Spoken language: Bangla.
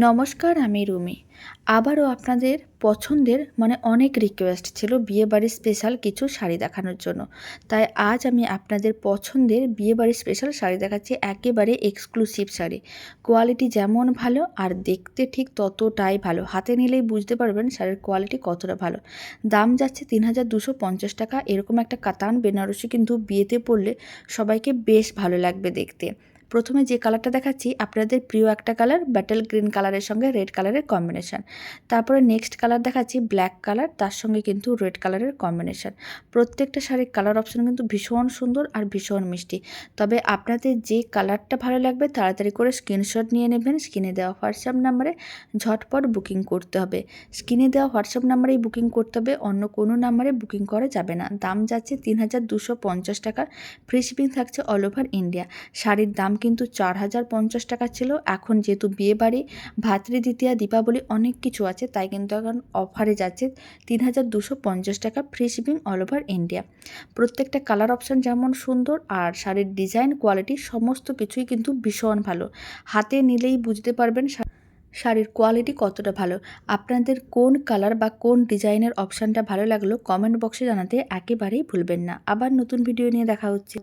নমস্কার, আমি রুমি। আবারও আপনাদের পছন্দের অনেক রিকোয়েস্ট ছিল বিয়েবাড়ির স্পেশাল কিছু শাড়ি দেখানোর জন্য। তাই আজ আমি আপনাদের পছন্দের বিয়েবাড়ির স্পেশাল শাড়ি দেখাচ্ছি, একেবারে এক্সক্লুসিভ শাড়ি। কোয়ালিটি যেমন ভালো আর দেখতে ঠিক ততটাই ভালো। হাতে নিলেই বুঝতে পারবেন শাড়ির কোয়ালিটি কতটা ভালো। দাম যাচ্ছে ৩,২৫০ টাকা। এরকম একটা কাতান বেনারসি কিন্তু বিয়েতে পরলে সবাইকে বেশ ভালো লাগবে দেখতে। প্রথমে যে কালারটা দেখাচ্ছি আপনাদের প্রিয় একটা কালার, ব্যাটেল গ্রিন কালারের সঙ্গে রেড কালারের কম্বিনেশন। তারপরে নেক্সট কালার দেখাচ্ছি ব্ল্যাক কালার, তার সঙ্গে কিন্তু রেড কালারের কম্বিনেশন। প্রত্যেকটা শাড়ির কালার অপশন কিন্তু ভীষণ সুন্দর আর ভীষণ মিষ্টি। তবে আপনাদের যে কালারটা ভালো লাগবে তাড়াতাড়ি করে স্ক্রিনশট নিয়ে নেবেন। স্ক্রিনে দেওয়া হোয়াটসঅ্যাপ নাম্বারে ঝটপট বুকিং করতে হবে। স্ক্রিনে দেওয়া হোয়াটসঅ্যাপ নাম্বারেই বুকিং করতে হবে, অন্য কোনো নাম্বারে বুকিং করা যাবে না। দাম যাচ্ছে ৩,২৫০ টাকা। ফ্রি শিপিং থাকছে অল ওভার ইন্ডিয়া। শাড়ির দাম কিন্তু ৪,০৫০ টাকা ছিল। এখন যেহেতু বিয়েবাড়ি, ভাতৃদ্বিতীয়া, দীপাবলি অনেক কিছু আছে, তাই কিন্তু এখন অফারে যাচ্ছে ৩,২৫০ টাকা, free shipping all over India. প্রত্যেকটা কালার অপশান যেমন সুন্দর আর শাড়ির ডিজাইন, কোয়ালিটি সমস্ত কিছুই কিন্তু ভীষণ ভালো। হাতে নিলেই বুঝতে পারবেন শাড়ির কোয়ালিটি কতটা ভালো। আপনাদের কোন কালার বা কোন ডিজাইনের অপশানটা ভালো লাগলো কমেন্ট বক্সে জানাতে একেবারেই ভুলবেন না। আবার নতুন ভিডিও নিয়ে দেখা হচ্ছে।